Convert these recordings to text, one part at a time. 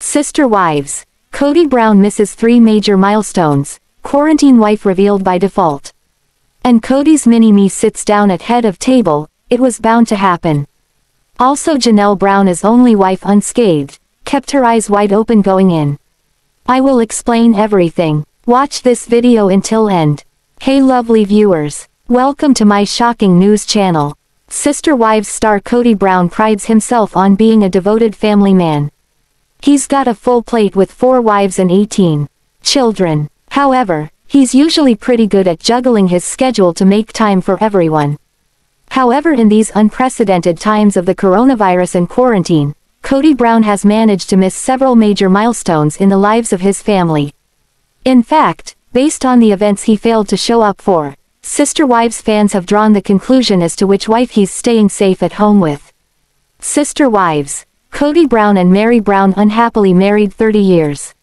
Sister wives. Kody Brown misses 3 major milestones. Quarantine wife revealed by default. And Kody's mini-me sits down at head of table. It was bound to happen. Also Janelle Brown is only wife unscathed. Kept her eyes wide open going in. I will explain everything. Watch this video until end. Hey lovely viewers. Welcome to my shocking news channel. Sister Wives star Kody Brown prides himself on being a devoted family man. He's got a full plate with 4 wives and 18 children. However, he's usually pretty good at juggling his schedule to make time for everyone. However, in these unprecedented times of the coronavirus and quarantine, Kody Brown has managed to miss several major milestones in the lives of his family. In fact, based on the events he failed to show up for, Sister Wives fans have drawn the conclusion as to which wife he's staying safe at home with. Sister Wives. Kody Brown and Meri Brown unhappily married 30 years.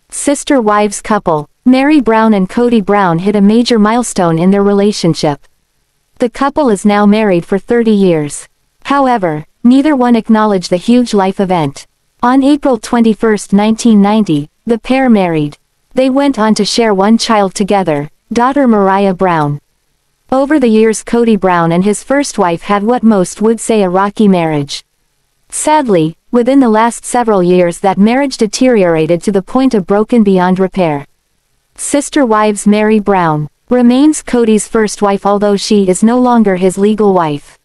Sister Wives couple. Meri Brown and Kody Brown hit a major milestone in their relationship. The couple is now married for 30 years. However, neither one acknowledged the huge life event. On April 21, 1990, the pair married. They went on to share one child together, daughter Meri Brown. Over the years, Kody Brown and his first wife had what most would say a rocky marriage. Sadly, within the last several years that marriage deteriorated to the point of broken beyond repair. Sister Wives. Meri Brown remains Kody's first wife, although she is no longer his legal wife.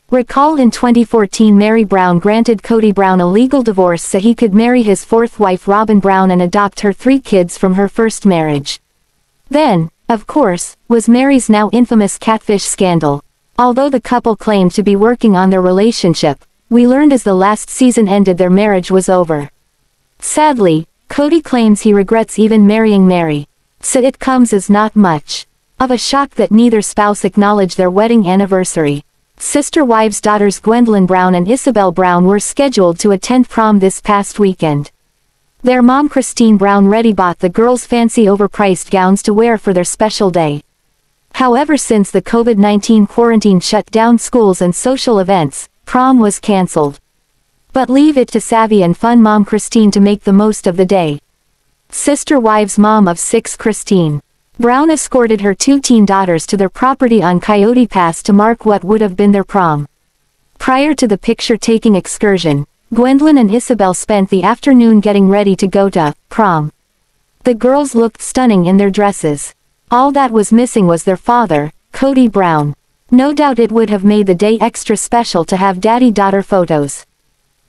Recall in 2014 Meri Brown granted Kody Brown a legal divorce so he could marry his 4th wife Robyn Brown and adopt her 3 kids from her first marriage. Then, of course, was Meri's now infamous catfish scandal. Although the couple claimed to be working on their relationship, we learned as the last season ended their marriage was over. Sadly, Kody claims he regrets even marrying Meri. So it comes as not much of a shock that neither spouse acknowledged their wedding anniversary. Sister Wives' daughters Gwendlyn Brown and Isabel Brown were scheduled to attend prom this past weekend. Their mom Christine Brown ready bought the girls fancy overpriced gowns to wear for their special day. However, since the COVID-19 quarantine shut down schools and social events, prom was cancelled. But leave it to savvy and fun mom Christine to make the most of the day. Sister Wives' mom of 6 Christine Brown escorted her 2 teen daughters to their property on Coyote Pass to mark what would have been their prom. Prior to the picture-taking excursion, Gwendlyn and Isabel spent the afternoon getting ready to go to prom. The girls looked stunning in their dresses. All that was missing was their father, Kody Brown. No doubt it would have made the day extra special to have daddy-daughter photos.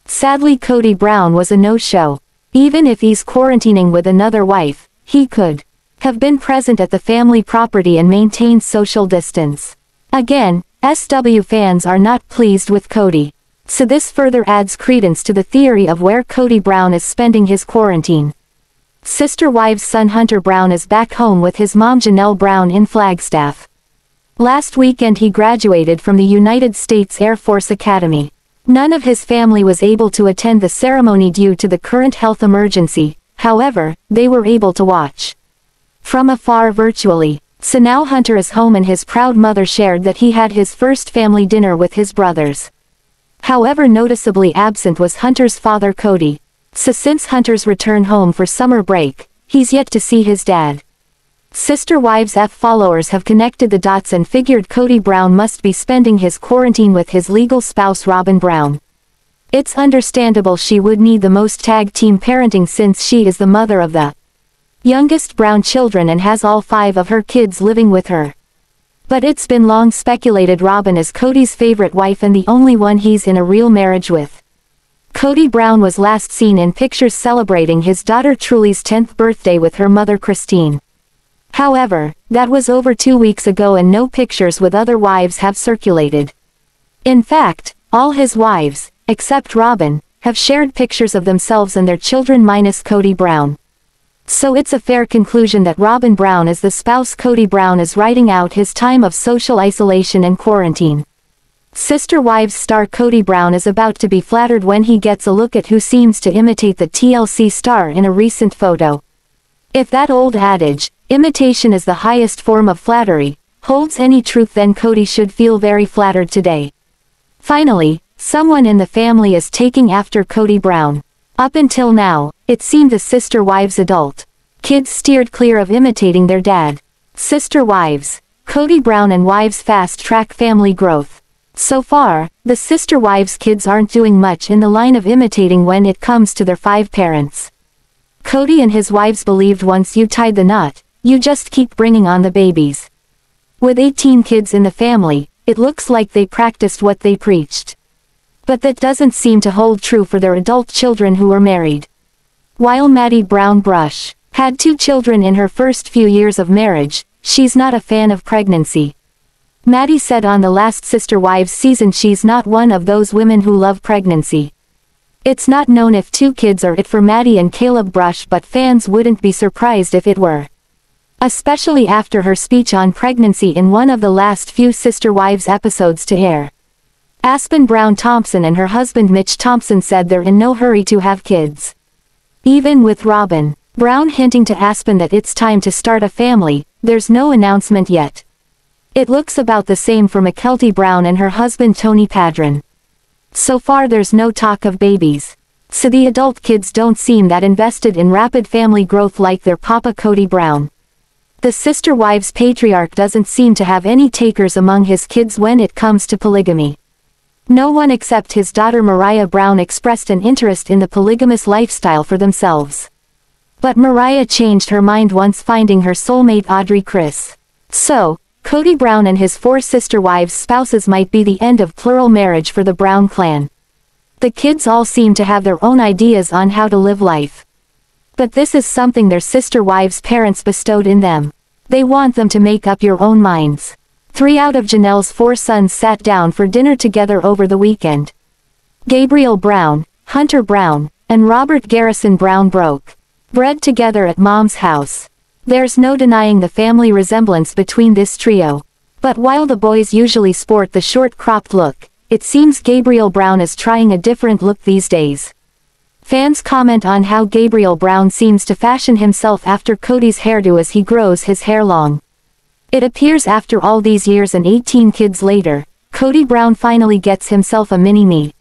Sadly, Kody Brown was a no-show. Even if he's quarantining with another wife, he could have been present at the family property and maintained social distance. Again, SW fans are not pleased with Kody. So this further adds credence to the theory of where Kody Brown is spending his quarantine. Sister Wives' son Hunter Brown is back home with his mom Janelle Brown in Flagstaff. Last weekend he graduated from the United States Air Force Academy. None of his family was able to attend the ceremony due to the current health emergency, however, they were able to watch from afar virtually. So now Hunter is home and his proud mother shared that he had his first family dinner with his brothers. However, noticeably absent was Hunter's father Kody. So since Hunter's return home for summer break, he's yet to see his dad. Sister Wives F followers have connected the dots and figured Kody Brown must be spending his quarantine with his legal spouse Robyn Brown. It's understandable she would need the most tag team parenting since she is the mother of the youngest Brown children and has all 5 of her kids living with her. But it's been long speculated Robyn is Kody's favorite wife and the only one he's in a real marriage with. Kody Brown was last seen in pictures celebrating his daughter Truly's 10th birthday with her mother Christine. However, that was over 2 weeks ago and no pictures with other wives have circulated. In fact, all his wives, except Robyn, have shared pictures of themselves and their children minus Kody Brown. So it's a fair conclusion that Robyn Brown is the spouse Kody Brown is riding out his time of social isolation and quarantine. Sister Wives star Kody Brown is about to be flattered when he gets a look at who seems to imitate the TLC star in a recent photo. If that old adage, imitation is the highest form of flattery, holds any truth, then Kody should feel very flattered today. Finally, someone in the family is taking after Kody Brown. Up until now, it seemed the sister wives' adult kids steered clear of imitating their dad. Sister wives, Kody Brown and wives fast-track family growth. So far, the sister wives' kids aren't doing much in the line of imitating when it comes to their 5 parents. Kody and his wives believed once you tied the knot, you just keep bringing on the babies. With 18 kids in the family, it looks like they practiced what they preached. But that doesn't seem to hold true for their adult children who were married. While Maddie Brown Brush had 2 children in her first few years of marriage, she's not a fan of pregnancy. Maddie said on the last Sister Wives season she's not one of those women who love pregnancy. It's not known if 2 kids are it for Maddie and Caleb Brush, but fans wouldn't be surprised if it were. Especially after her speech on pregnancy in one of the last few Sister Wives episodes to air. Aspen Brown Thompson and her husband Mitch Thompson said they're in no hurry to have kids. Even with Robyn Brown hinting to Aspen that it's time to start a family, there's no announcement yet. It looks about the same for Mykelti Brown and her husband Tony Padron. So far there's no talk of babies. So the adult kids don't seem that invested in rapid family growth like their papa Kody Brown. The Sister Wives patriarch doesn't seem to have any takers among his kids when it comes to polygamy. No one except his daughter Mariah Brown expressed an interest in the polygamous lifestyle for themselves. But Mariah changed her mind once finding her soulmate Audrey Chris. So, Kody Brown and his 4 sister wives' spouses might be the end of plural marriage for the Brown clan. The kids all seem to have their own ideas on how to live life. But this is something their sister wives' parents bestowed in them. They want them to make up your own minds. 3 out of Janelle's 4 sons sat down for dinner together over the weekend. Gabriel Brown, Hunter Brown, and Robert Garrison Brown broke bread together at Mom's house. There's no denying the family resemblance between this trio. But while the boys usually sport the short cropped look, it seems Gabriel Brown is trying a different look these days. Fans comment on how Gabriel Brown seems to fashion himself after Kody's hairdo as he grows his hair long. It appears after all these years and 18 kids later, Kody Brown finally gets himself a mini-me.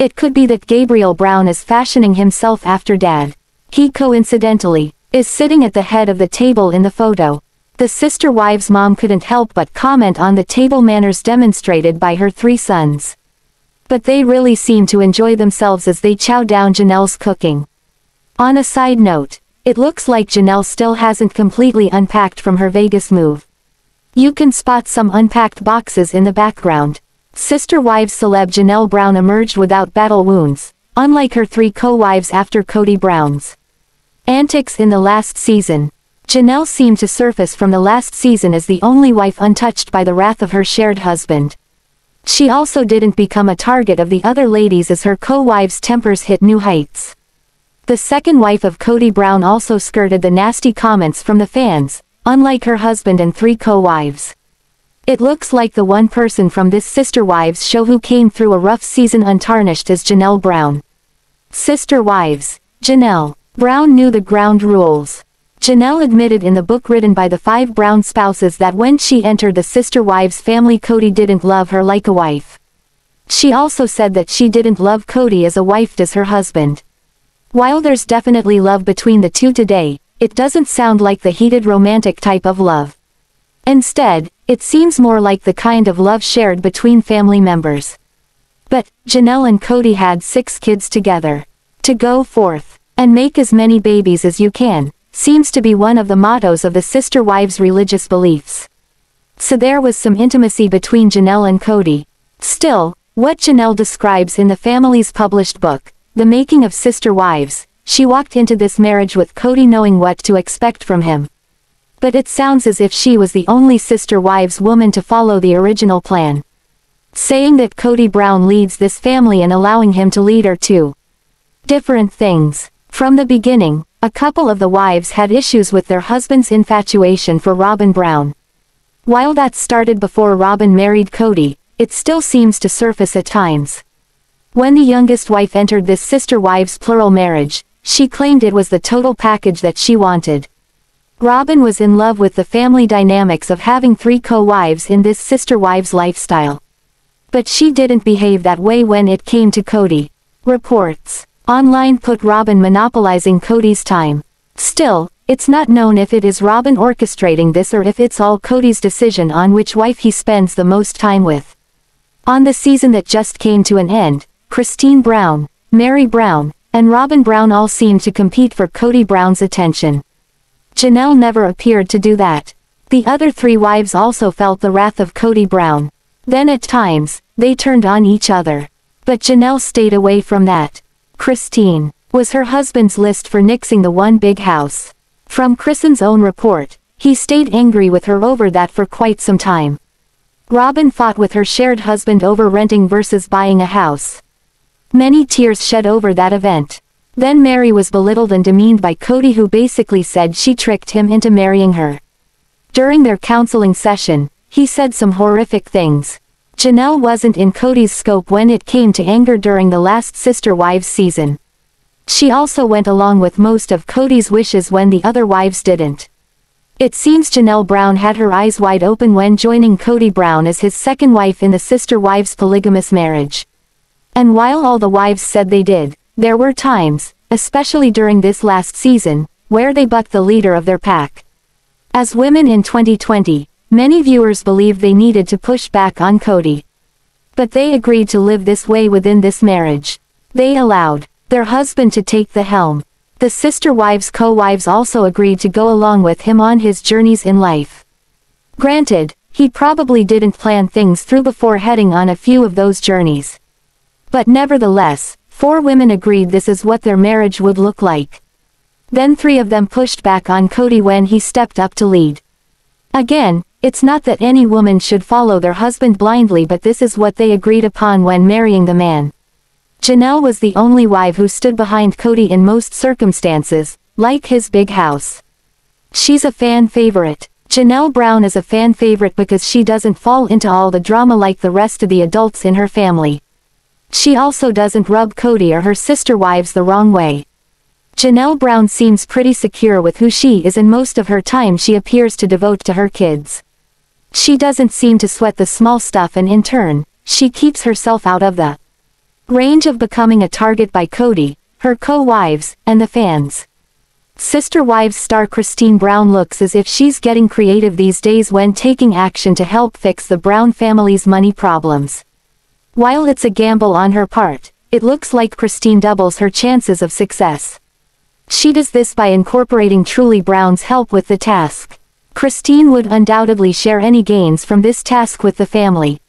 It could be that Gabriel Brown is fashioning himself after Dad. He coincidentally is sitting at the head of the table in the photo. The sister wives' mom couldn't help but comment on the table manners demonstrated by her 3 sons. But they really seem to enjoy themselves as they chow down Janelle's cooking. On a side note, it looks like Janelle still hasn't completely unpacked from her Vegas move. You can spot some unpacked boxes in the background. Sister wives celeb Janelle Brown emerged without battle wounds, unlike her 3 co-wives after Kody Brown's antics in the last season. Janelle seemed to surface from the last season as the only wife untouched by the wrath of her shared husband. She also didn't become a target of the other ladies as her co-wives' tempers hit new heights. The second wife of Kody Brown also skirted the nasty comments from the fans, unlike her husband and 3 co-wives. It looks like the one person from this Sister Wives show who came through a rough season untarnished is Janelle Brown. Sister Wives, Janelle Brown knew the ground rules. Janelle admitted in the book written by the 5 Brown spouses that when she entered the Sister Wives family Kody didn't love her like a wife. She also said that she didn't love Kody as a wife does her husband. While there's definitely love between the two today, it doesn't sound like the heated romantic type of love. Instead, it seems more like the kind of love shared between family members. But, Janelle and Kody had 6 kids together. To go forth and make as many babies as you can seems to be one of the mottos of the Sister Wives' religious beliefs. So there was some intimacy between Janelle and Kody. Still, what Janelle describes in the family's published book, The Making of Sister Wives, she walked into this marriage with Kody knowing what to expect from him. But it sounds as if she was the only Sister Wives woman to follow the original plan. Saying that Kody Brown leads this family and allowing him to lead are 2 different things. From the beginning, a couple of the wives had issues with their husband's infatuation for Robyn Brown. While that started before Robyn married Kody, it still seems to surface at times. When the youngest wife entered this Sister Wives plural marriage, she claimed it was the total package that she wanted. Robyn was in love with the family dynamics of having 3 co-wives in this Sister Wives lifestyle. But she didn't behave that way when it came to Kody. Reports Online put Robyn monopolizing Kody's time. Still, it's not known if it is Robyn orchestrating this or if it's all Kody's decision on which wife he spends the most time with. On the season that just came to an end, Christine Brown, Meri Brown, and Robyn Brown all seemed to compete for Kody Brown's attention. Janelle never appeared to do that. The other three wives also felt the wrath of Kody Brown. Then at times, they turned on each other. But Janelle stayed away from that. Christine was her husband's list for nixing the one big house. From Chris's own report, he stayed angry with her over that for quite some time. Robyn fought with her shared husband over renting versus buying a house. Many tears shed over that event. Then Meri was belittled and demeaned by Kody, who basically said she tricked him into marrying her. During their counseling session, he said some horrific things. Janelle wasn't in Kody's scope when it came to anger during the last Sister Wives season. She also went along with most of Kody's wishes when the other wives didn't. It seems Janelle Brown had her eyes wide open when joining Kody Brown as his second wife in the Sister Wives polygamous marriage. And while all the wives said they did, there were times, especially during this last season, where they bucked the leader of their pack. As women in 2020, many viewers believed they needed to push back on Kody. But they agreed to live this way within this marriage. They allowed their husband to take the helm. The Sister Wives co-wives also agreed to go along with him on his journeys in life. Granted, he probably didn't plan things through before heading on a few of those journeys. But nevertheless, 4 women agreed this is what their marriage would look like. Then 3 of them pushed back on Kody when he stepped up to lead. Again, it's not that any woman should follow their husband blindly, but this is what they agreed upon when marrying the man. Janelle was the only wife who stood behind Kody in most circumstances, like his big house. She's a fan favorite. Janelle Brown is a fan favorite because she doesn't fall into all the drama like the rest of the adults in her family. She also doesn't rub Kody or her sister wives the wrong way. Janelle Brown seems pretty secure with who she is, and most of her time she appears to devote to her kids. She doesn't seem to sweat the small stuff, and in turn, she keeps herself out of the range of becoming a target by Kody, her co-wives, and the fans. Sister Wives star Christine Brown looks as if she's getting creative these days when taking action to help fix the Brown family's money problems. While it's a gamble on her part, it looks like Christine doubles her chances of success. She does this by incorporating Truly Brown's help with the task. Christine would undoubtedly share any gains from this task with the family.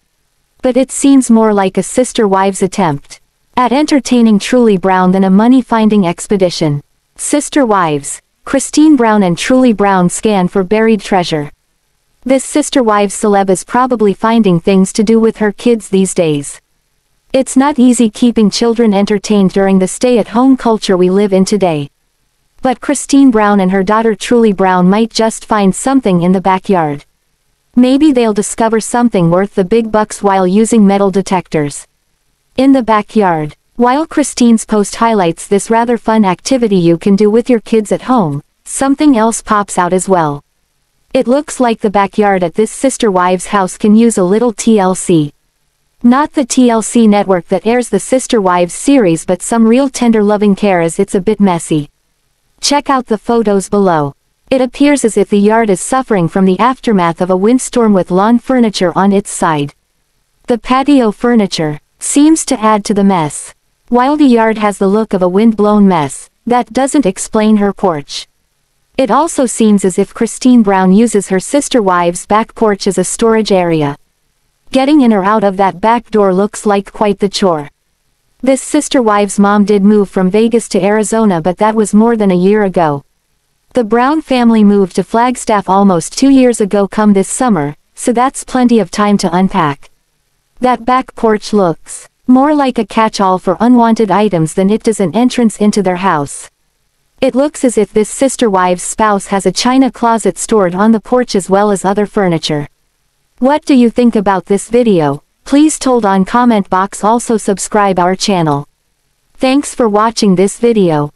But it seems more like a Sister Wives attempt at entertaining Truly Brown than a money-finding expedition. Sister Wives, Christine Brown and Truly Brown scan for buried treasure. This Sister Wives celeb is probably finding things to do with her kids these days. It's not easy keeping children entertained during the stay-at-home culture we live in today. But Christine Brown and her daughter Truly Brown might just find something in the backyard. Maybe they'll discover something worth the big bucks while using metal detectors in the backyard. While Christine's post highlights this rather fun activity you can do with your kids at home, something else pops out as well. It looks like the backyard at this Sister Wives house can use a little TLC. Not the TLC network that airs the Sister Wives series, but some real tender loving care, as it's a bit messy. Check out the photos below. It appears as if the yard is suffering from the aftermath of a windstorm with lawn furniture on its side. The patio furniture seems to add to the mess. While the yard has the look of a wind-blown mess, that doesn't explain her porch. It also seems as if Christine Brown uses her Sister Wives' back porch as a storage area. Getting in or out of that back door looks like quite the chore. This Sister Wives mom did move from Vegas to Arizona, but that was more than a year ago. The Brown family moved to Flagstaff almost 2 years ago come this summer, so that's plenty of time to unpack. That back porch looks more like a catch-all for unwanted items than it does an entrance into their house. It looks as if this Sister Wives spouse has a china closet stored on the porch as well as other furniture. What do you think about this video? Please told on comment box. Also subscribe our channel. Thanks for watching this video.